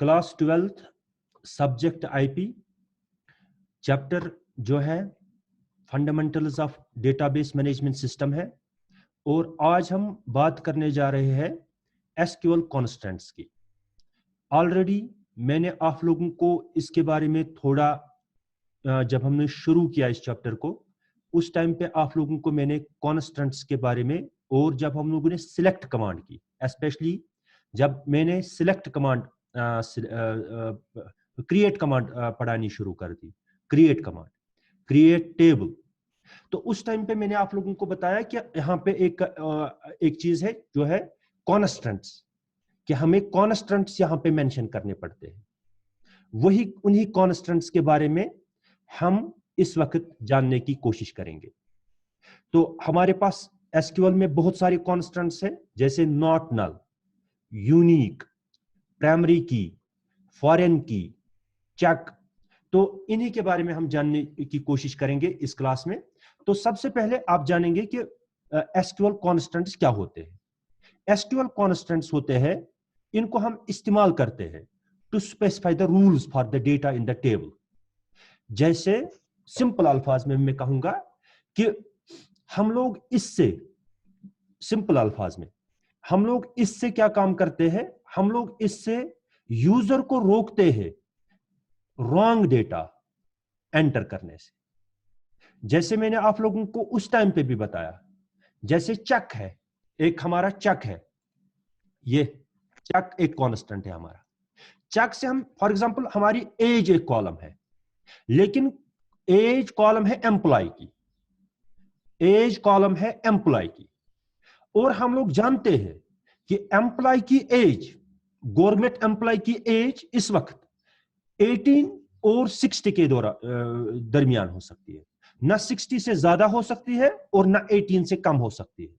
Class 12th subject IP, chapter जो है fundamentals of database management system है। और आज हम बात करने जा रहे हैं एसक्यूएल कॉन्स्टेंट्स की। ऑलरेडी मैंने आप लोगों को इसके बारे में थोड़ा जब हमने शुरू किया इस चैप्टर को, उस टाइम पे आप लोगों को मैंने कॉन्स्टेंट्स के बारे में, और जब हम लोगों ने सिलेक्ट कमांड की, स्पेशली जब मैंने सिलेक्ट कमांड क्रिएट कमांड पढ़ानी शुरू कर दी, क्रिएट कमांड, क्रिएट टेबल, तो उस टाइम पे मैंने आप लोगों को बताया कि यहाँ पे एक चीज है जो है कॉन्स्टेंट्स, कि हमें कॉन्स्टेंट्स यहाँ पे मेंशन करने पड़ते हैं। वही उन्हीं कॉन्स्टेंट्स के बारे में हम इस वक्त जानने की कोशिश करेंगे। तो हमारे पास एसक्यूएल में बहुत सारे कॉन्स्टेंट्स हैं, जैसे not null, unique, primary key, foreign key, check. तो इन्हीं के बारे में हम जानने की कोशिश करेंगे इस क्लास में। तो सबसे पहले आप जानेंगे कि एसक्यूएल कॉन्स्टेंट्स क्या होते हैं। एसक्यूएल कॉन्स्टेंट्स होते हैं, इनको हम इस्तेमाल करते हैं to specify the rules for the data in the table. जैसे सिंपल अल्फाज में मैं कहूंगा कि हम लोग इससे, सिंपल अल्फाज में हम लोग इससे क्या काम करते हैं, हम लोग इससे यूजर को रोकते हैं रॉन्ग डेटा एंटर करने से। जैसे मैंने आप लोगों को उस टाइम पे भी बताया, जैसे चेक है, एक हमारा चेक है, ये चेक एक कांस्टेंट है हमारा। चेक से हम फॉर एग्जांपल हमारी एज एक कॉलम है, लेकिन एज कॉलम है एम्प्लॉय की, एज कॉलम है एम्प्लॉय की, और हम लोग जानते हैं कि एम्प्लॉय की एज, गवर्नमेंट एम्प्लॉय की एज इस वक्त 18 और 60 के दरमियान हो सकती है, ना 60 से ज्यादा हो सकती है और ना 18 से कम हो सकती है।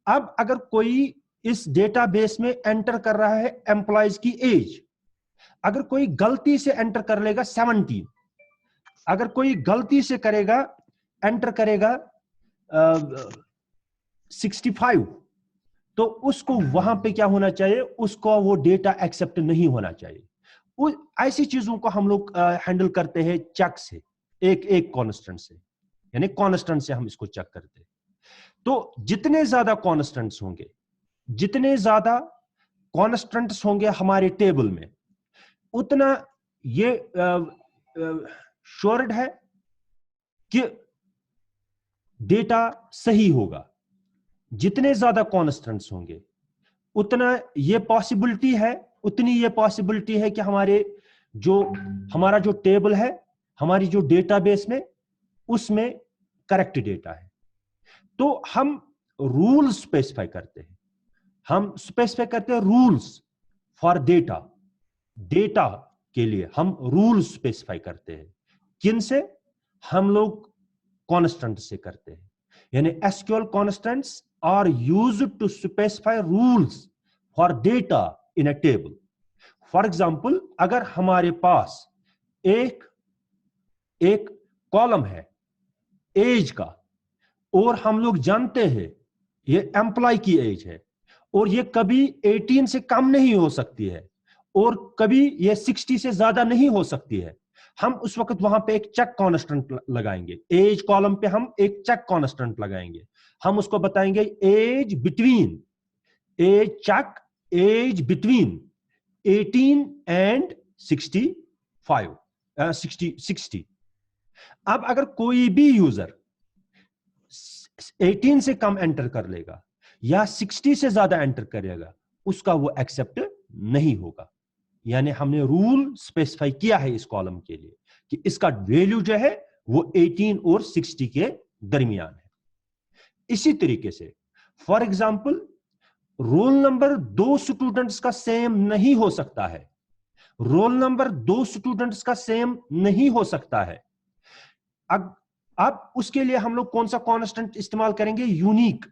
अब अगर कोई इस डेटाबेस में एंटर कर रहा है एम्प्लॉयज की एज, अगर कोई गलती से एंटर कर लेगा 17, अगर कोई गलती से करेगा एंटर करेगा 65, तो उसको वहां पे क्या होना चाहिए, उसको वो डेटा एक्सेप्ट नहीं होना चाहिए। ऐसी चीजों को हम लोग हैंडल करते हैं चेक से, एक एक कांस्टेंट से, यानी कांस्टेंट से हम इसको चेक करते हैं। तो जितने ज्यादा कांस्टेंट्स होंगे, जितने ज्यादा कांस्टेंट्स होंगे हमारे टेबल में, उतना ये श्योर्ड है कि डेटा सही होगा। जितने ज्यादा कांस्टेंट्स होंगे उतना ये पॉसिबिलिटी है, उतनी ये पॉसिबिलिटी है कि हमारा जो टेबल है, हमारी जो डेटाबेस में, उसमें करेक्ट डेटा है। तो हम रूल स्पेसिफाई करते हैं, हम स्पेसिफाई करते हैं रूल्स फॉर डेटा, डेटा के लिए हम रूल स्पेसिफाई करते हैं। किन से? हम लोग कांस्टेंट से करते हैं। यानी SQL constants are used to specify rules for data in a table. For example, अगर हमारे पास एक कॉलम है एज का, और हम लोग जानते हैं ये एम्प्लॉय की एज है, और ये कभी 18 से कम नहीं हो सकती है, और कभी ये 60 से ज्यादा नहीं हो सकती है, हम उस वक्त वहां पे एक चेक कांस्टेंट लगाएंगे। एज कॉलम पे हम एक चेक कांस्टेंट लगाएंगे, हम उसको बताएंगे age between, age check, age between 18 and 65, 60। अब अगर कोई भी यूजर 18 से कम एंटर कर लेगा या 60 से ज्यादा एंटर करेगा, उसका वो एक्सेप्ट नहीं होगा। यानी हमने रूल स्पेसिफाई किया है इस कॉलम के लिए कि इसका वैल्यू जो है वो 18 और 60 के दरमियान है। इसी तरीके से for example, roll number 2 students का सेम नहीं हो सकता है, रोल नंबर 2 स्टूडेंट्स का सेम नहीं हो सकता है। अब उसके लिए हम लोग कौन सा कांस्टेंट इस्तेमाल करेंगे? यूनिक,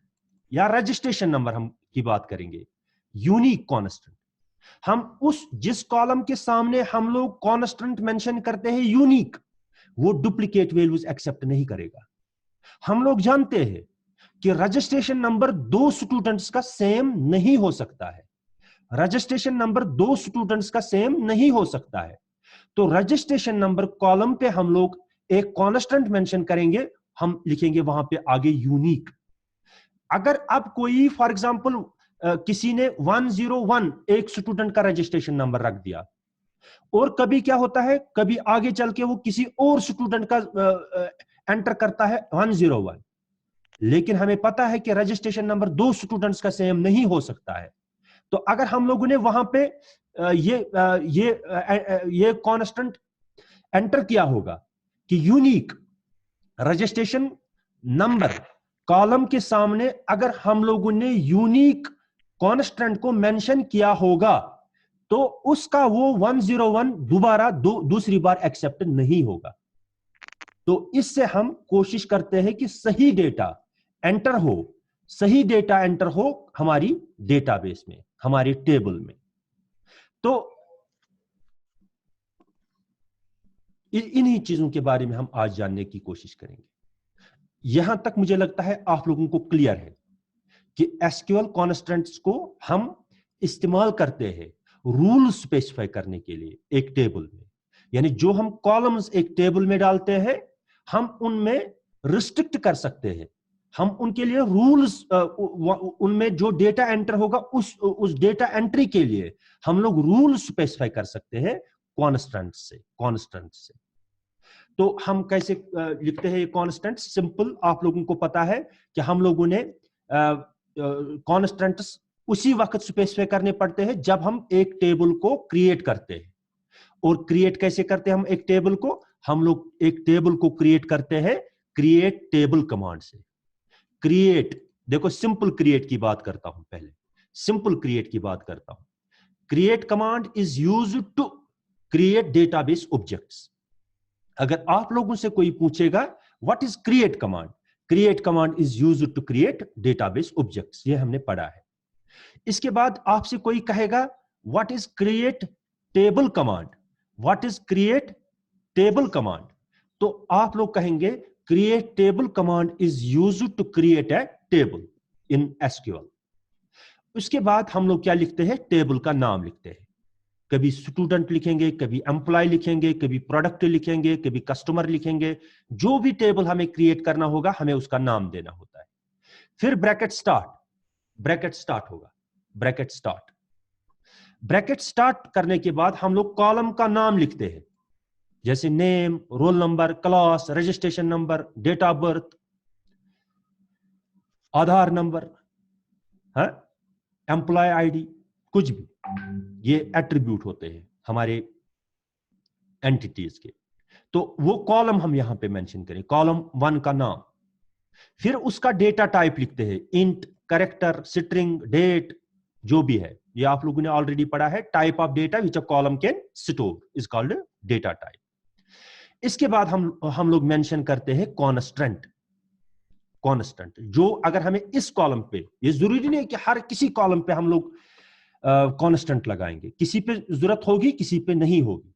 या रजिस्ट्रेशन नंबर हम की बात करेंगे, यूनिक कांस्टेंट। हम जिस कॉलम के सामने हम लोग कांस्टेंट मेंशन करते हैं यूनिक, वो डुप्लीकेट वैल्यूज एक्सेप्ट नहीं करेगा। हम लोग जानते हैं कि रजिस्ट्रेशन नंबर 2 स्टूडेंट्स का सेम नहीं हो सकता है, रजिस्ट्रेशन नंबर दो स्टूडेंट्स का सेम नहीं हो सकता है। तो रजिस्ट्रेशन नंबर कॉलम पे हम लोग एक कांस्टेंट मेंशन करेंगे, हम लिखेंगे वहां पे आगे यूनिक। अगर अब कोई फॉर एग्जांपल किसी ने 101 एक स्टूडेंट का रजिस्ट्रेशन नंबर रख दिया, और कभी क्या होता है, कभी आगे चल के वो किसी और स्टूडेंट का एंटर करता है 101, लेकिन हमें पता है कि रजिस्ट्रेशन नंबर दो स्टूडेंट्स का सेम नहीं हो सकता है। तो अगर हम लोगों ने वहां पे ये कांस्टेंट एंटर किया होगा कि यूनिक रजिस्ट्रेशन नंबर कॉलम के सामने अगर हम लोगों ने यूनिक कांस्टेंट को मेंशन किया होगा, तो उसका वो 101 दोबारा दूसरी बार एक्सेप्ट नहीं होगा। तो इससे हम कोशिश करते हैं कि सही डेटा एंटर हो, सही डेटा एंटर हो हमारी डेटाबेस में, हमारी टेबल में। तो इन्हीं चीजों के बारे में हम आज जानने की कोशिश करेंगे। यहां तक मुझे लगता है आप लोगों को क्लियर है कि एसक्यूएल कॉन्स्टेंट्स को हम इस्तेमाल करते हैं रूल स्पेसिफाई करने के लिए एक टेबल में। यानी जो हम कॉलम्स एक टेबल में डालते हैं, हम उनमें रिस्ट्रिक्ट कर सकते हैं, हम उनके लिए रूल्स, उनमें जो डेटा एंटर होगा उस डेटा एंट्री के लिए हम लोग रूल स्पेसिफाई कर सकते हैं कांस्टेंट से। तो हम कैसे लिखते हैं ये कांस्टेंट? सिंपल, आप लोगों को पता है कि हम लोगों ने कांस्टेंट्स उसी वक्त स्पेसिफाई करने पड़ते हैं जब हम एक टेबल को क्रिएट करते हैं। और क्रिएट कैसे करते हैं हम एक टेबल को? हम लोग एक टेबल को क्रिएट करते हैं क्रिएट टेबल कमांड से। क्रिएट, देखो सिंपल क्रिएट की बात करता हूं, पहले सिंपल क्रिएट की बात करता हूं। Create command is used to create database objects. अगर आप लोगों से कोई पूछेगा what is create command, create command is used to create database objects, ये हमने पढ़ा है। इसके बाद आपसे कोई कहेगा what is create table command, what is create table command, तो आप लोग कहेंगे create table command is used to create a table in SQL. उसके बाद हम लोग क्या लिखते हैं? टेबल का नाम लिखते हैं। कभी स्टूडेंट लिखेंगे, कभी एम्प्लॉय लिखेंगे, कभी प्रोडक्ट लिखेंगे, कभी कस्टमर लिखेंगे। जो भी टेबल हमें क्रिएट करना होगा हमें उसका नाम देना होता है। फिर ब्रैकेट स्टार्ट होगा, ब्रैकेट स्टार्ट करने के बाद हम लोग कॉलम का नाम लिखते हैं, जैसे name, roll number, class, registration number, date of birth, Aadhaar number, employ ID, कुछ भी, ये एट्रीब्यूट होते हैं हमारे एंटिटीज के। तो वो कॉलम हम यहां पे मेंशन करें, कॉलम 1 का नाम। फिर उसका डेटा टाइप लिखते हैं, इंट, कैरेक्टर, स्ट्रिंग, डेट, जो भी है। ये आप लोगों ने ऑलरेडी पढ़ा है, type of data which a column can store is called data type. इसके बाद हम लोग मेंशन करते हैं कांस्टेंट, जो अगर हमें इस कॉलम पे, ये जरूरी नहीं है कि हर किसी कॉलम पे हम लोग कांस्टेंट लगाएंगे, किसी पे जरूरत होगी किसी पे नहीं होगी।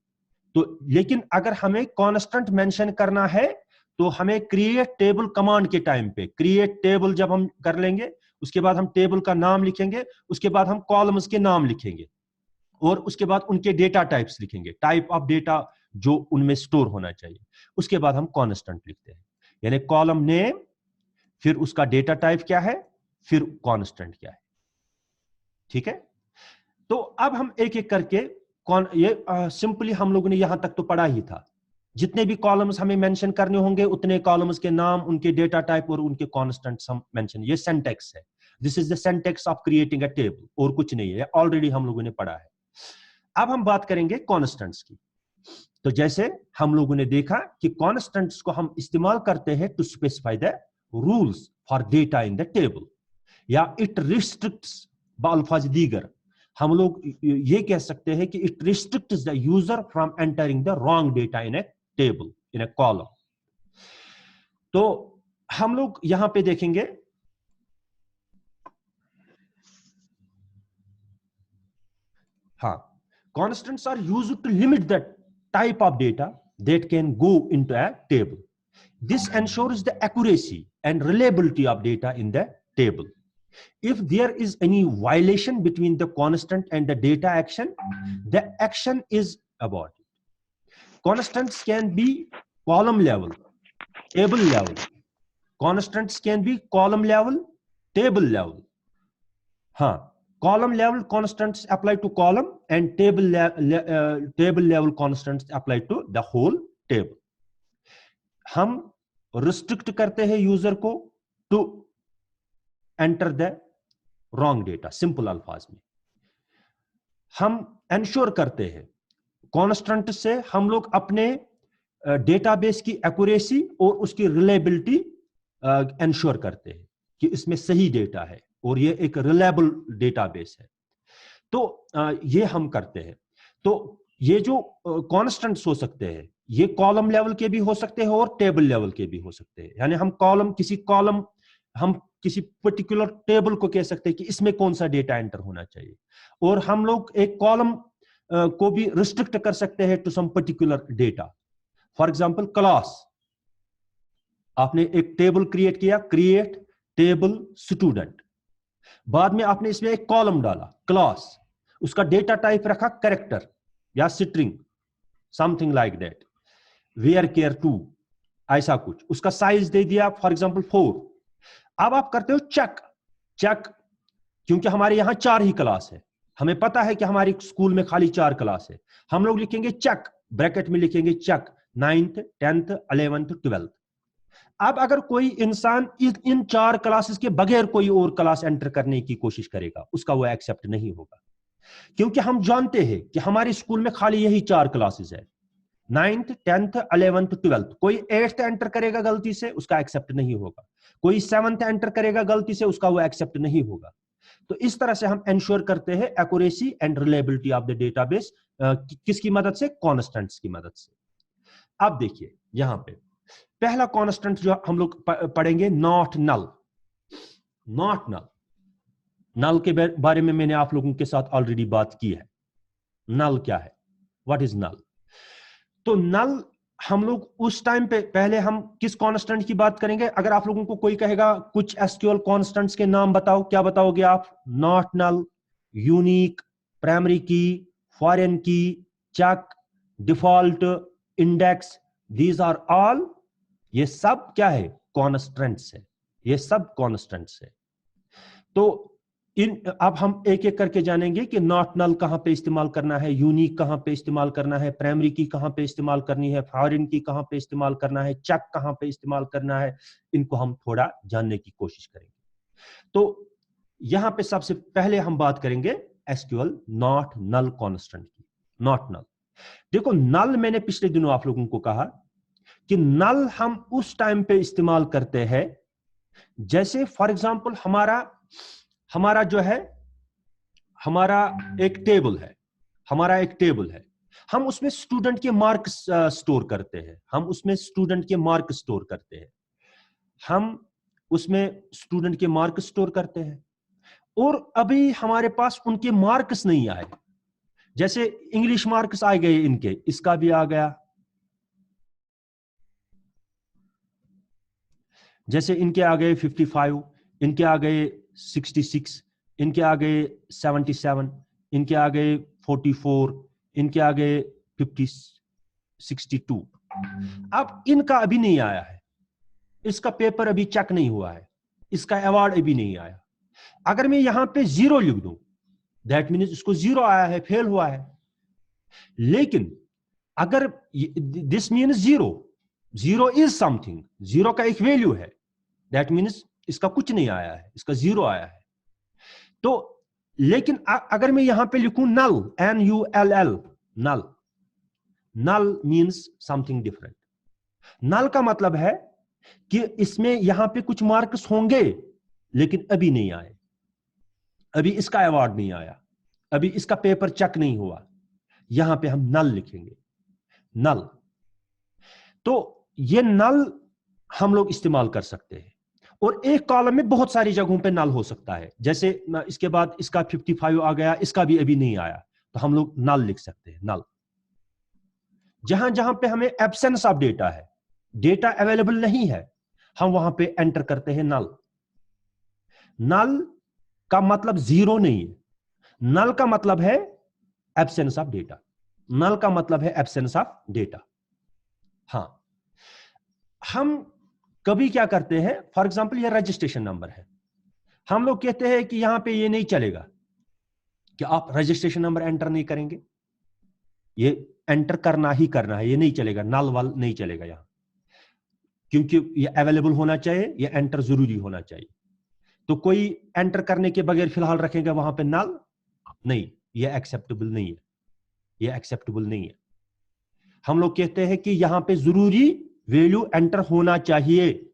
तो लेकिन अगर हमें कांस्टेंट मेंशन करना है तो हमें क्रिएट टेबल कमांड के टाइम पे, क्रिएट टेबल जब हम कर लेंगे, उसके बाद हम टेबल का नाम लिखेंगे, उसके बाद हम कॉलम्स के नाम लिखेंगे, और उसके बाद उनके डेटा टाइप्स लिखेंगे, टाइप ऑफ डेटा जो उनमें स्टोर होना चाहिए। उसके बाद हम कांस्टेंट लिखते हैं, यानी कॉलम नेम, फिर उसका डेटा टाइप क्या है, फिर कांस्टेंट क्या है। ठीक है? तो अब हम एक एक करके सिंपली हम लोगों ने यहां तक तो पढ़ा ही था। जितने भी कॉलम्स हमें मेंशन करने होंगे उतने कॉलम्स के नाम, उनके डेटा टाइप और उनके कांस्टेंट्स हम मेंशन, ये सिंटैक्स है। This is the syntax of creating a table, और कुछ नहीं है, ऑलरेडी हम लोगों ने पढ़ा है। अब हम बात करेंगे कांस्टेंट्स की। तो जैसे हम लोगों ने देखा कि कांस्टेंट्स को हम इस्तेमाल करते हैं to specify the rules for data in the table, या इट रिस्ट्रिक्ट्स, बाल्फाज दीगर हम लोग ये कह सकते हैं कि it restricts the user from entering the wrong data in a table, in a column. तो हम लोग यहां पे देखेंगे, हाँ, constants are used to limit the type of data that can go into a table. This ensures the accuracy and reliability of data in the table. If there is any violation between the constant and the data action, the action is aborted. Constants can be column level, table level. Constants can be column level, table level. हाँ, column level constants apply to column and table level constants apply to the whole table. हम restrict करते हैं user को to enter the wrong data. Simple अल्फाज में हम ensure करते हैं कांस्टेंट से हम लोग अपने डेटाबेस की एक्यूरेसी और उसकी रिलायबिलिटी एंश्योर करते हैं कि इसमें सही डेटा है और ये एक रिलायबल डेटाबेस है। तो ये हम करते हैं। तो ये जो कांस्टेंट्स हो सकते हैं ये कॉलम लेवल के भी हो सकते हैं और टेबल लेवल के भी हो सकते हैं। यानी हम किसी पर्टिकुलर टेबल को कह सकते हैं कि इसमें कौन सा डेटा एंटर होना चाहिए, और हम लोग एक कॉलम को भी रिस्ट्रिक्ट कर सकते हैं to some particular data. For example class, आपने एक टेबल क्रिएट किया, क्रिएट टेबल स्टूडेंट, बाद में आपने इसमें एक कॉलम डाला क्लास, उसका डेटा टाइप रखा कैरेक्टर या string, something like that, where care to, ऐसा कुछ, उसका साइज दे दिया फॉर एग्जांपल 4। अब आप करते हो चेक, क्योंकि हमारे यहां 4 ही क्लास है, हमें पता है कि हमारी स्कूल में खाली 4 क्लास है, हम लोग लिखेंगे चेक, ब्रैकेट में लिखेंगे check 9th 10th 11th 12th। अब अगर कोई इंसान इन 4 क्लासेस के बगैर कोई और क्लास एंटर करने की कोशिश करेगा, उसका वो एक्सेप्ट नहीं होगा, क्योंकि हम जानते हैं कि हमारे स्कूल में खाली यही 4 क्लासेस है, 9th 10th 11th 12th। कोई 8th एंटर करेगा गलती से, उसका एक्सेप्ट नहीं होगा, कोई 7th एंटर करेगा गलती से, उसका वो एक्सेप्ट नहीं होगा। तो इस तरह से हम इंश्योर करते हैं accuracy and reliability of the database, किसकी मदद से? कॉन्स्टेंट्स की मदद से। अब देखिए यहां पे पहला कॉन्स्टेंट जो हम लोग पढ़ेंगे, नॉट नल। नॉट नल, नल के बारे में मैंने आप लोगों के साथ ऑलरेडी बात की है। नल क्या है? What is null? तो नल हम लोग उस टाइम पे, पहले हम किस कांस्टेंट की बात करेंगे? अगर आप लोगों को कोई कहेगा कुछ एसक्यूएल कांस्टेंट्स के नाम बताओ, क्या बताओगे आप? Not null, unique, primary key, foreign key, check, default, index, these are all, ये सब क्या है? कांस्टेंट्स है, ये सब कांस्टेंट्स है। तो अब हम एक एक करके जानेंगे कि नॉट नल कहां पे इस्तेमाल करना है, यूनिक कहां पे इस्तेमाल करना है, प्राइमरी की कहां पे इस्तेमाल करनी है, फॉरेन की कहां पे इस्तेमाल करना है, चेक कहां पे इस्तेमाल करना है। इनको हम थोड़ा जानने की कोशिश करेंगे। तो यहां पे सबसे पहले हम बात करेंगे एसक्यूएल नॉट नल कांस्टेंट की। नॉट नल, देखो नल मैंने पिछले दिनों आप लोगों को कहा कि नल हम उस टाइम पे इस्तेमाल करते हैं जैसे फॉर एग्जांपल हमारा जो है, हमारा एक टेबल है, हम उसमें स्टूडेंट के मार्क स्टोर करते हैं, हम उसमें स्टूडेंट के मार्क स्टोर करते हैं, और अभी हमारे पास उनके मार्क्स नहीं आए। जैसे इंग्लिश मार्क्स आ गए इनके, इसका भी आ गया, जैसे इनके आ गए 55, इनके आ गए 66, इनके आ गए 77, इनके आ गए 44, इनके आ गए 62। अब इनका अभी नहीं आया है, इसका पेपर अभी चेक नहीं हुआ है, इसका अवार्ड अभी नहीं आया। अगर मैं यहां पे 0 लिख दूं, दैट मीन्स इसको 0 आया है, फेल हुआ है। लेकिन अगर दिस मीन्स 0 इज समथिंग, 0 का एक वैल्यू है, दैट मीन्स इसका कुछ नहीं आया है, इसका 0 आया है। तो लेकिन अगर मैं यहां पे लिखूं नल, NULL, नल मीन्स समथिंग डिफरेंट। नल का मतलब है कि इसमें यहां पे कुछ मार्क्स होंगे लेकिन अभी नहीं आए, अभी इसका अवार्ड नहीं आया, अभी इसका पेपर चेक नहीं हुआ, यहां पे हम नल लिखेंगे, नल। तो ये नल हम लोग इस्तेमाल कर सकते हैं, और एक कॉलम में बहुत सारी जगहों पे नल हो सकता है। जैसे इसके बाद इसका 55 आ गया, इसका भी अभी नहीं आया, तो हम लोग नल लिख सकते हैं, नल। जहां जहां पे हमें एब्सेंस ऑफ डेटा है, डेटा अवेलेबल नहीं है, हम वहां पे एंटर करते हैं नल। नल का मतलब जीरो नहीं है, नल का मतलब है एब्सेंस ऑफ डेटा, नल का मतलब है एब्सेंस ऑफ डेटा। हाँ, हम कभी क्या करते हैं, फॉर एग्जांपल ये रजिस्ट्रेशन नंबर है, हम लोग कहते हैं कि यहां पे ये नहीं चलेगा कि आप रजिस्ट्रेशन नंबर एंटर नहीं करेंगे, ये एंटर करना ही करना है, ये नहीं चलेगा, नल वाल नहीं चलेगा यहां, क्योंकि ये अवेलेबल होना चाहिए, ये एंटर जरूरी होना चाहिए। तो कोई एंटर करने के बगैर फिलहाल रखेगा वहां पे नल नहीं, ये एक्सेप्टेबल नहीं है, ये एक्सेप्टेबल नहीं है। हम लोग कहते हैं कि यहां पे जरूरी वैल्यू एंटर होना चाहिए,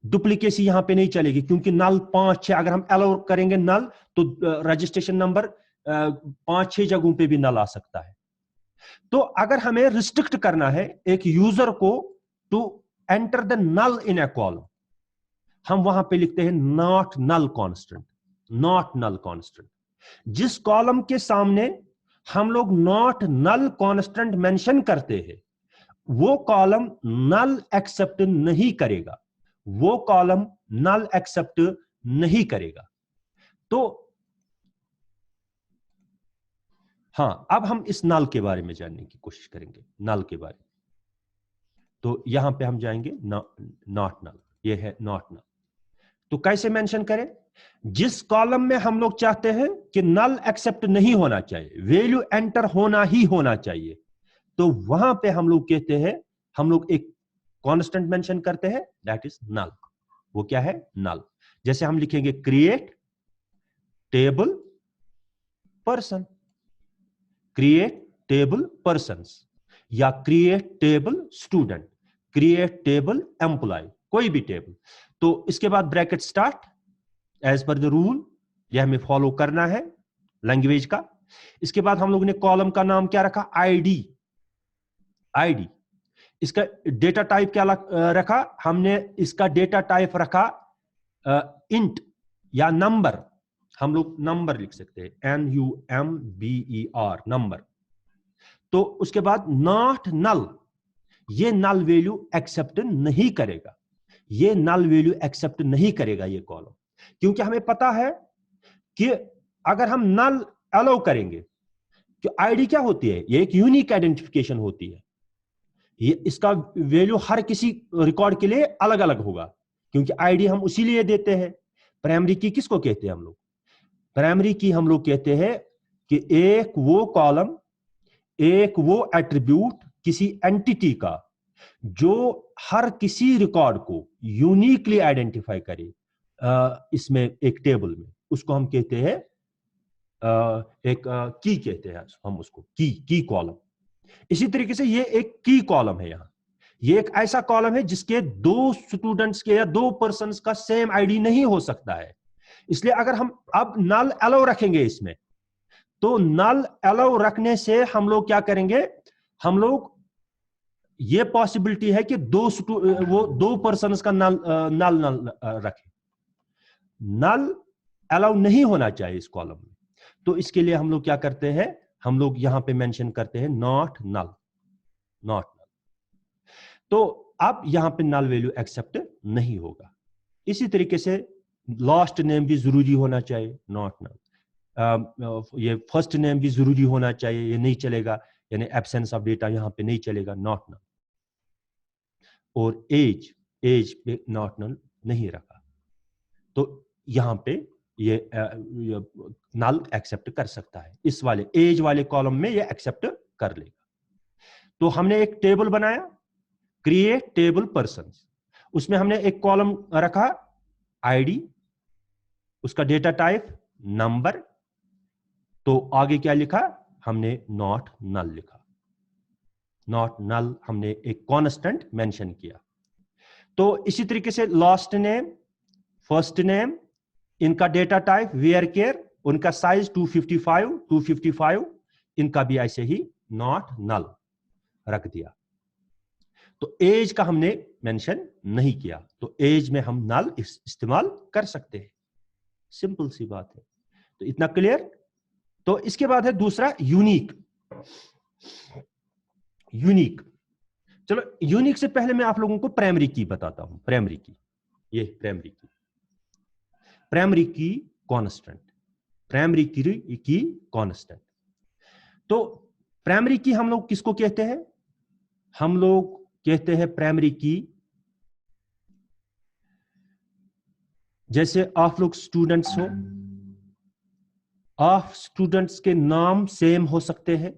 डुप्लीकेसी यहां पे नहीं चलेगी, क्योंकि नल 5-6 अगर हम अलाउ करेंगे नल, तो रजिस्ट्रेशन नंबर 5-6 जगहों पे भी नल आ सकता है। तो अगर हमें रिस्ट्रिक्ट करना है एक यूजर को to enter the null in a column, हम वहां पे लिखते हैं not null constant, not null constant. जिस कॉलम के सामने हम लोग नॉट नल कांस्टेंट मेंशन करते हैं, वो कॉलम नल एक्सेप्ट नहीं करेगा, वो कॉलम नल एक्सेप्ट नहीं करेगा। तो हां, अब हम इस नल के बारे में जानने की कोशिश करेंगे, नल के बारे में। तो यहां पे हम जाएंगे नॉट नल, ये है नॉट नल। तो कैसे मेंशन करें, जिस कॉलम में हम लोग चाहते हैं कि नल एक्सेप्ट नहीं होना चाहिए, वैल्यू एंटर होना ही होना चाहिए, तो वहां पे हम लोग कहते हैं, हम लोग एक कांस्टेंट मेंशन करते हैं, दैट इज नल। वो क्या है, नल। जैसे हम लिखेंगे create table person, create table persons, या create table student, create table employ, कोई भी टेबल। तो इसके बाद bracket start, as per the rule, यह हमें फॉलो करना है लैंग्वेज का। इसके बाद हम लोगों ने कॉलम का नाम क्या रखा, आईडी, आईडी। इसका डेटा टाइप क्या रखा हमने, इसका डेटा टाइप रखा इंट या नंबर, हम लोग नंबर लिख सकते हैं, NUMBER, नंबर। तो उसके बाद नॉट नल, ये नल वैल्यू एक्सेप्ट नहीं करेगा, ये नल वैल्यू एक्सेप्ट नहीं करेगा ये कॉलम, क्योंकि हमें पता है कि अगर हम नल अलाउ करेंगे, कि आईडी क्या होती है, ये एक यूनिक आइडेंटिफिकेशन होती है, ये इसका वैल्यू हर किसी रिकॉर्ड के लिए अलग अलग होगा, क्योंकि आईडी हम उसी लिए देते हैं। प्राइमरी की किसको कहते हैं हम लोग, प्राइमरी की हम लोग कहते हैं कि एक वो कॉलम, एक वो एट्रीब्यूट किसी एंटिटी का जो हर किसी रिकॉर्ड को यूनिकली आइडेंटिफाई करे, इसमें एक टेबल में, उसको हम कहते हैं एक की कहते हैं हम उसको, की कॉलम। इसी तरीके से ये एक की कॉलम है, यहां ये एक ऐसा कॉलम है जिसके दो स्टूडेंट्स के या दो पर्संस का सेम आईडी नहीं हो सकता है। इसलिए अगर हम अब नल अलाउ रखेंगे इसमें, तो नल अलाउ रखने से हम लोग क्या करेंगे, हम लोग ये पॉसिबिलिटी है कि वो दो पर्संस का नल नल रखें, नल अलाउ नहीं होना चाहिए इस कॉलम में। तो इसके लिए हम लोग क्या करते हैं, हम लोग यहां पे मेंशन करते हैं नॉट नल, नॉट नल। तो अब यहां पे नल वैल्यू एक्सेप्ट नहीं होगा। इसी तरीके से लास्ट नेम भी जरूरी होना चाहिए, नॉट नल। ये फर्स्ट नेम भी जरूरी होना चाहिए, ये नहीं चलेगा, यानी एब्सेंस ऑफ डेटा यहां पे नहीं चलेगा, नॉट नल। और एज, एज पे नॉट नल नहीं रखा, तो यहां पे ये नल एक्सेप्ट कर सकता है, इस वाले एज वाले कॉलम में ये एक्सेप्ट कर लेगा। तो हमने एक टेबल बनाया, क्रिएट टेबल पर्संस, उसमें हमने एक कॉलम रखा आईडी, उसका डेटा टाइप नंबर, तो आगे क्या लिखा हमने, नॉट नल लिखा, नॉट नल हमने एक कांस्टेंट मेंशन किया। तो इसी तरीके से लास्ट नेम, फर्स्ट नेम, इनका डेटा टाइप वेयर केयर, उनका साइज 255, इनका भी ऐसे ही नॉट नल रख दिया। तो एज का हमने मेंशन नहीं किया, तो एज में हम नल इस्तेमाल कर सकते हैं, सिंपल सी बात है। तो इतना क्लियर। तो इसके बाद है दूसरा यूनिक, यूनिक। चलो यूनिक से पहले मैं आप लोगों को प्राइमरी की बताता हूं, प्राइमरी की, ये प्राइमरी की, प्राइमरी की कांस्टेंट, प्राइमरी की कांस्टेंट। तो प्राइमरी की हम लोग किसको कहते हैं? हम लोग कहते हैं प्राइमरी की, जैसे आप लोग स्टूडेंट्स हो, आप स्टूडेंट्स के नाम सेम हो सकते हैं,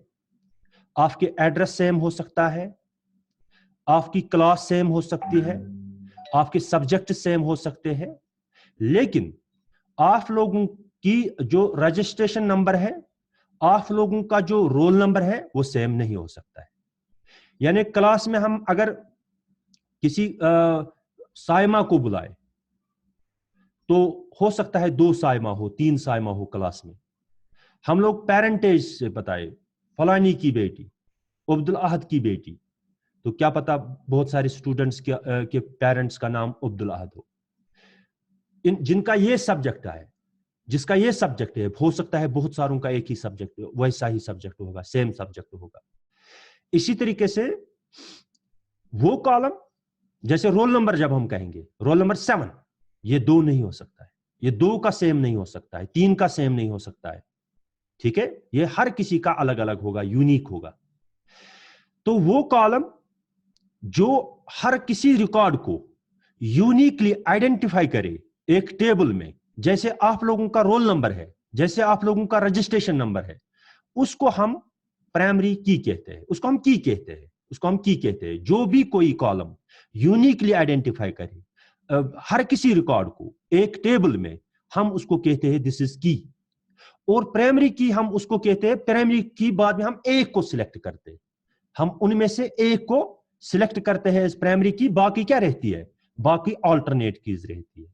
आपके एड्रेस सेम हो सकता है, आपकी क्लास सेम हो सकती है, आपके सब्जेक्ट सेम हो सकते हैं, लेकिन आप लोगों की जो रजिस्ट्रेशन नंबर है, आप लोगों का जो रोल नंबर है, वो सेम नहीं हो सकता है। यानी क्लास में हम अगर किसी साइमा को बुलाए तो हो सकता है 2 साइमा हो, 3 साइमा हो क्लास में। हम लोग पेरेंटेज से बताए फलानी की बेटी, अब्दुल अहद की बेटी, तो क्या पता बहुत सारे स्टूडेंट्स के पेरेंट्स का नाम अब्दुल अहद हो। जिनका ये सब्जेक्ट है, जिसका ये सब्जेक्ट है, हो सकता है बहुत सारों का एक ही सब्जेक्ट, वैसा ही सब्जेक्ट होगा, सेम सब्जेक्ट होगा। इसी तरीके से वो कॉलम, जैसे रोल नंबर जब हम कहेंगे रोल नंबर 7, ये 2 नहीं हो सकता है, ये 2 का सेम नहीं हो सकता है, 3 का सेम नहीं हो सकता है, ठीक है? ये हर किसी का अलग अलग होगा, यूनिक होगा। तो वो कॉलम जो हर किसी रिकॉर्ड को यूनिकली आइडेंटिफाई करे एक टेबल में, जैसे आप लोगों का रोल नंबर है, जैसे आप लोगों का रजिस्ट्रेशन नंबर है, उसको हम प्राइमरी की कहते हैं, उसको हम की कहते हैं, उसको हम की कहते हैं। जो भी कोई कॉलम यूनिकली आइडेंटिफाई करे हर किसी रिकॉर्ड को एक टेबल में, हम उसको कहते हैं दिस इज की। और प्राइमरी की हम उसको कहते हैं, प्राइमरी की बाद में हम एक को सिलेक्ट करते हैं, हम उनमें से एक को सिलेक्ट करते हैं इस प्राइमरी की, बाकी क्या रहती है? बाकी ऑल्टरनेट कीज रहती है।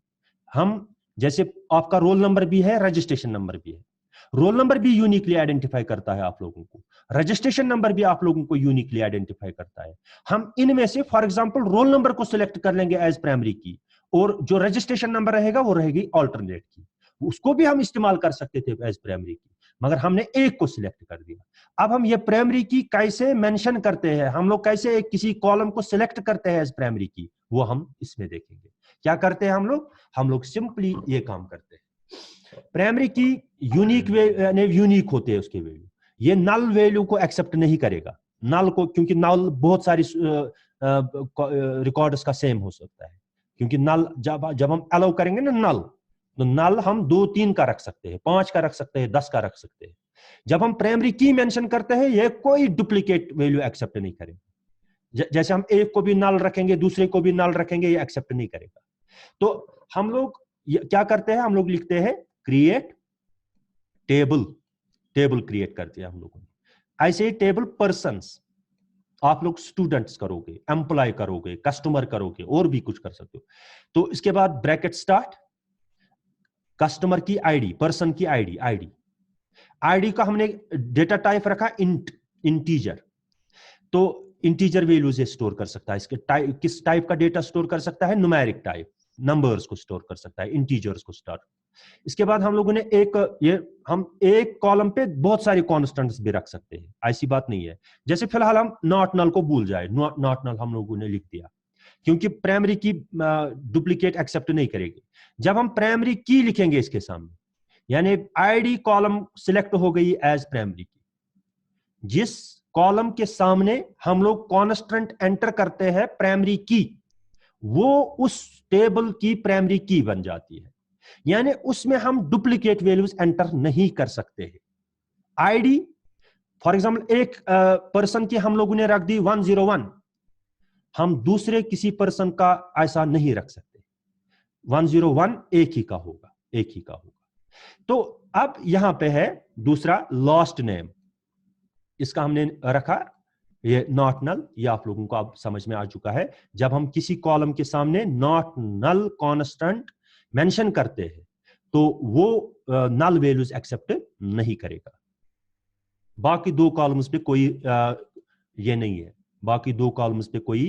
हम जैसे आपका रोल नंबर भी है, रजिस्ट्रेशन नंबर भी है, रोल नंबर भी यूनिकली आइडेंटिफाई करता है आप लोगों को, रजिस्ट्रेशन नंबर भी आप लोगों को यूनिकली आइडेंटिफाई करता है। हम इनमें से फॉर एग्जांपल रोल नंबर को सिलेक्ट कर लेंगे एज प्राइमरी की, और जो रजिस्ट्रेशन नंबर रहेगा वो रहेगी ऑल्टरनेट की, उसको भी हम इस्तेमाल कर सकते थे एज प्राइमरी की, मगर हमने एक को सिलेक्ट कर दिया। अब हम ये प्राइमरी की कैसे मेंशन करते हैं, हम लोग कैसे किसी कॉलम को सिलेक्ट करते हैं एज प्राइमरी की, वो हम इसमें देखेंगे। क्या करते हैं हम लोग सिंपली ये काम करते हैं। प्राइमरी की यूनिक यूनिक होते हैं उसके वैल्यू, ये नल वैल्यू को एक्सेप्ट नहीं करेगा, नल को, क्योंकि नल बहुत सारी रिकॉर्ड्स का सेम हो सकता है, क्योंकि नल जब हम अलाउ करेंगे ना नल, तो नल हम 2-3 का रख सकते हैं, 5 का रख सकते हैं, 10 का रख सकते हैं। जब हम प्राइमरी की मेंशन करते हैं, ये कोई डुप्लीकेट वैल्यू एक्सेप्ट नहीं करेगा। जैसे हम एक को भी नल रखेंगे, दूसरे को भी नल रखेंगे, ये एक्सेप्ट नहीं करेगा। तो हम लोग क्या करते हैं, हम लोग लिखते हैं क्रिएट टेबल, टेबल क्रिएट करते हैं हम लोगों ने। ऐसे ही टेबल पर्सन्स, आप लोग स्टूडेंट्स करोगे, एम्प्लॉय करोगे, कस्टमर करोगे, और भी कुछ कर सकते हो। तो इसके बाद ब्रैकेट स्टार्ट, कस्टमर की आईडी, पर्सन की आईडी, आईडी का हमने डेटा टाइप रखा इंटीजर, तो इंटीजर वैल्यू से स्टोर कर सकता है। इसके किस टाइप का डेटा स्टोर कर सकता है? न्यूमेरिक टाइप, नंबर्स को स्टोर कर सकता है, इंटीजर्स को स्टोर। इसके बाद हम लोगों ने हम एक कॉलम पे बहुत सारे कॉन्स्टेंट्स भी रख सकते हैं, ऐसी बात नहीं है। जैसे फिलहाल हम नॉट नल को भूल जाए, नॉट नल हम लोगों ने लिख दिया, क्योंकि प्राइमरी की डुप्लीकेट एक्सेप्ट नहीं करेगी। जब हम प्राइमरी की लिखेंगे इसके सामने, यानी आईडी कॉलम सिलेक्ट हो गई एज प्राइमरी की, जिस कॉलम के सामने हम लोग कॉन्स्टेंट एंटर करते हैं प्राइमरी की, वो उस टेबल की प्राइमरी की बन जाती है। यानी उसमें हम डुप्लीकेट वैल्यूज एंटर नहीं कर सकते हैं। आईडी फॉर एग्जांपल एक पर्सन की हम लोगों ने रख दी 101, हम दूसरे किसी पर्सन का ऐसा नहीं रख सकते, 101 एक ही का होगा, एक ही का होगा। तो अब यहां पे है दूसरा लास्ट नेम, इसका हमने रखा ये नॉट नल, ये आप लोगों को अब समझ में आ चुका है। जब हम किसी कॉलम के सामने नॉट नल कांस्टेंट मेंशन करते हैं, तो वो नल वैल्यूज एक्सेप्ट नहीं करेगा। बाकी 2 कॉलम्स पे कोई ये नहीं है, बाकी 2 कॉलम्स पे कोई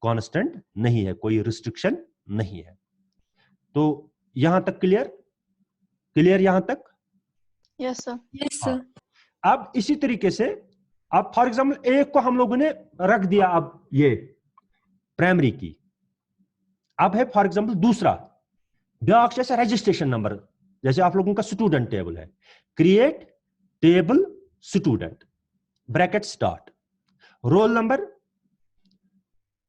कांस्टेंट नहीं है, कोई रिस्ट्रिक्शन नहीं है। तो यहां तक क्लियर यहां तक? Yes sir. Yes sir. अब इसी तरीके से अब फॉर एग्जांपल एक को हम लोगों ने रख दिया, अब ये प्राइमरी की, अब है फॉर एग्जांपल दूसरा ब्याक जैसे रजिस्ट्रेशन नंबर, जैसे आप लोगों का स्टूडेंट टेबल है, create table student, bracket start, roll number,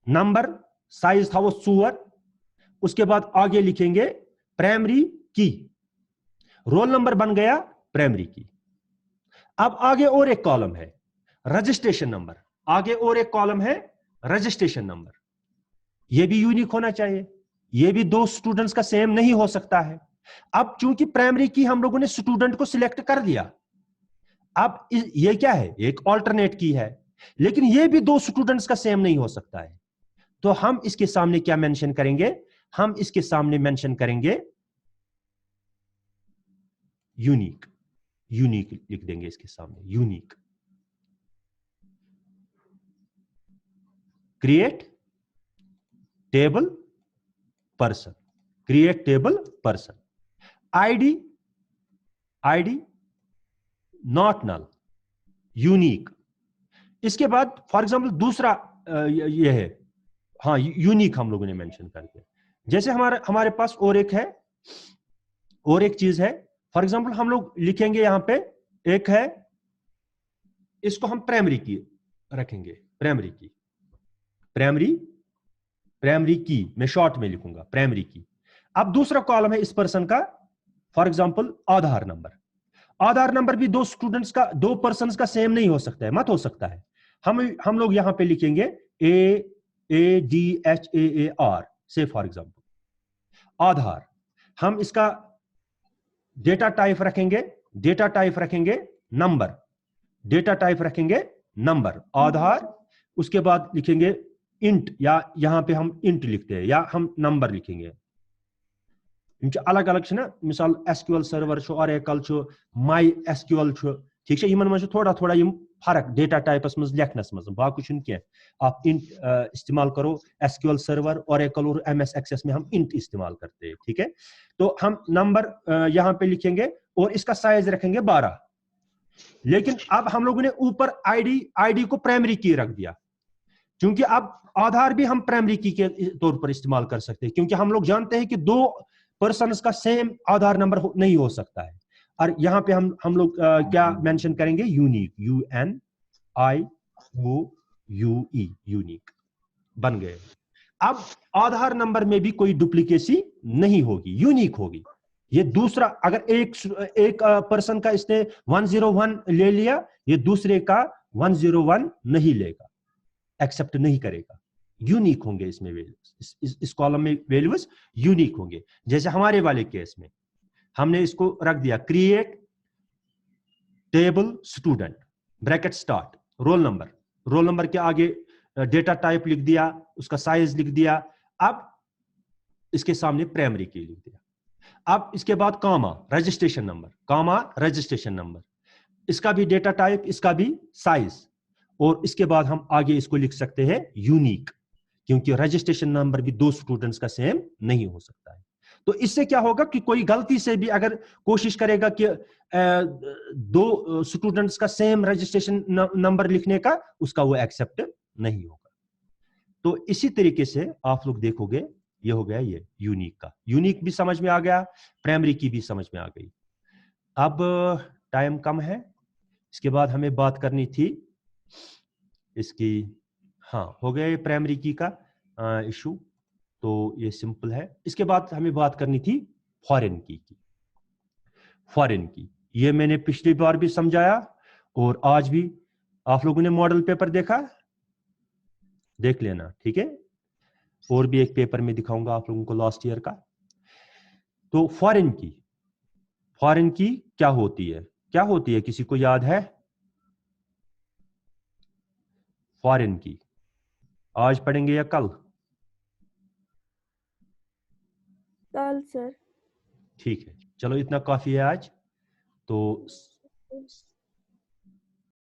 number, size था वो 4, उसके बाद आगे लिखेंगे प्राइमरी की, रोल नंबर बन गया प्राइमरी की। अब आगे और एक कॉलम है रजिस्ट्रेशन नंबर, आगे और एक कॉलम है रजिस्ट्रेशन नंबर, यह भी यूनिक होना चाहिए, यह भी दो स्टूडेंट्स का सेम नहीं हो सकता है। अब चूंकि प्राइमरी की हम लोगों ने स्टूडेंट को सिलेक्ट कर दिया, अब ये क्या है, एक ऑल्टरनेट की है, लेकिन यह भी दो स्टूडेंट्स का सेम नहीं हो सकता है। तो हम इसके सामने क्या मेंशन करेंगे, हम इसके सामने मेंशन करेंगे यूनिक, यूनिक लिख देंगे इसके सामने, unique. Create table person, create table person, ID, ID not null, unique. इसके बाद फॉर एग्जांपल दूसरा ये है, हाँ यूनिक हम लोगों ने मेंशन कर दिया। जैसे हमारे पास और एक है, और एक चीज है, फॉर एग्जांपल हम लोग लिखेंगे यहां पे, एक है, इसको हम प्राइमरी की रखेंगे, प्राइमरी की, प्राइमरी, प्राइमरी की मैं शॉर्ट में लिखूंगा प्राइमरी की। अब दूसरा कॉलम है इस पर्सन का, for example Aadhaar number, Aadhaar number भी दो स्टूडेंट्स का, दो पर्सन्स का सेम नहीं हो सकता है, मत हो सकता है। हम लोग यहां पे लिखेंगे AADHAAR से फॉर एग्जांपल आधार, हम इसका डेटा टाइप रखेंगे, डेटा टाइप रखेंगे नंबर, डेटा टाइप रखेंगे नंबर आधार, उसके बाद लिखेंगे इंट, या यहां पे हम इंट लिखते हैं या हम नंबर लिखेंगे। अलग अलग ना, मिसाल SQL सर्वर, Oracle, माई SQL, ठीक है, यमन थोड़ा थोड़ा फर्क डेटा टाइपस मज लेखनस मज, बाकी कह, आप इंट इस्तेमाल करो, SQL सर्वर, Oracle और MS Access में हम इंट इस्तेमाल करते हैं, ठीक है। तो हम नंबर यहां पे लिखेंगे और इसका साइज रखेंगे 12, लेकिन अब हम लोगों ने ऊपर आईडी को प्राइमरी की रख दिया, क्योंकि अब आधार भी हम प्राइमरी की के तौर पर इस्तेमाल कर सकते हैं, क्योंकि हम लोग जानते हैं कि दो पर्सन्स का सेम आधार नंबर नहीं हो सकता है। और यहां पे हम लोग क्या मेंशन करेंगे, यूनिक, UNIOUE, यूनिक बन गए। अब आधार नंबर में भी कोई डुप्लीकेसी नहीं होगी, यूनिक होगी। ये दूसरा, अगर एक पर्सन का इसने 101 ले लिया, ये दूसरे का 101 नहीं लेगा, एक्सेप्ट नहीं करेगा, यूनिक होंगे इसमें वैल्यूज, इस कॉलम में वैल्यूज यूनिक होंगे। जैसे हमारे वाले केस में हमने इसको रख दिया create table student, bracket start, roll number, roll number के आगे डेटा टाइप लिख दिया, उसका साइज लिख दिया, अब इसके सामने प्राइमरी की लिख दिया। अब इसके बाद कामा रजिस्ट्रेशन नंबर, कामा रजिस्ट्रेशन नंबर, इसका भी डेटा टाइप, इसका भी साइज, और इसके बाद हम आगे इसको लिख सकते हैं यूनिक, क्योंकि रजिस्ट्रेशन नंबर भी दो स्टूडेंट्स का सेम नहीं हो सकता है। तो इससे क्या होगा कि कोई गलती से भी अगर कोशिश करेगा कि दो स्टूडेंट्स का सेम रजिस्ट्रेशन नंबर लिखने का, उसका वो एक्सेप्ट नहीं होगा। तो इसी तरीके से आप लोग देखोगे, ये हो गया ये यूनिक का, यूनिक भी समझ में आ गया, प्राइमरी की भी समझ में आ गई। अब टाइम कम है, इसके बाद हमें बात करनी थी इसकी, हाँ हो गया ये प्राइमरी की का इशू, तो ये सिंपल है। इसके बाद हमें बात करनी थी फॉरेन की, फॉरेन की ये मैंने पिछली बार भी समझाया और आज भी आप लोगों ने मॉडल पेपर देखा, देख लेना, ठीक है। और भी एक पेपर में दिखाऊंगा आप लोगों को लास्ट ईयर का। तो फॉरेन की क्या होती है, क्या होती है, किसी को याद है? फॉरेन की आज पढ़ेंगे या कल? कल सर। ठीक है, चलो इतना काफी है आज। तो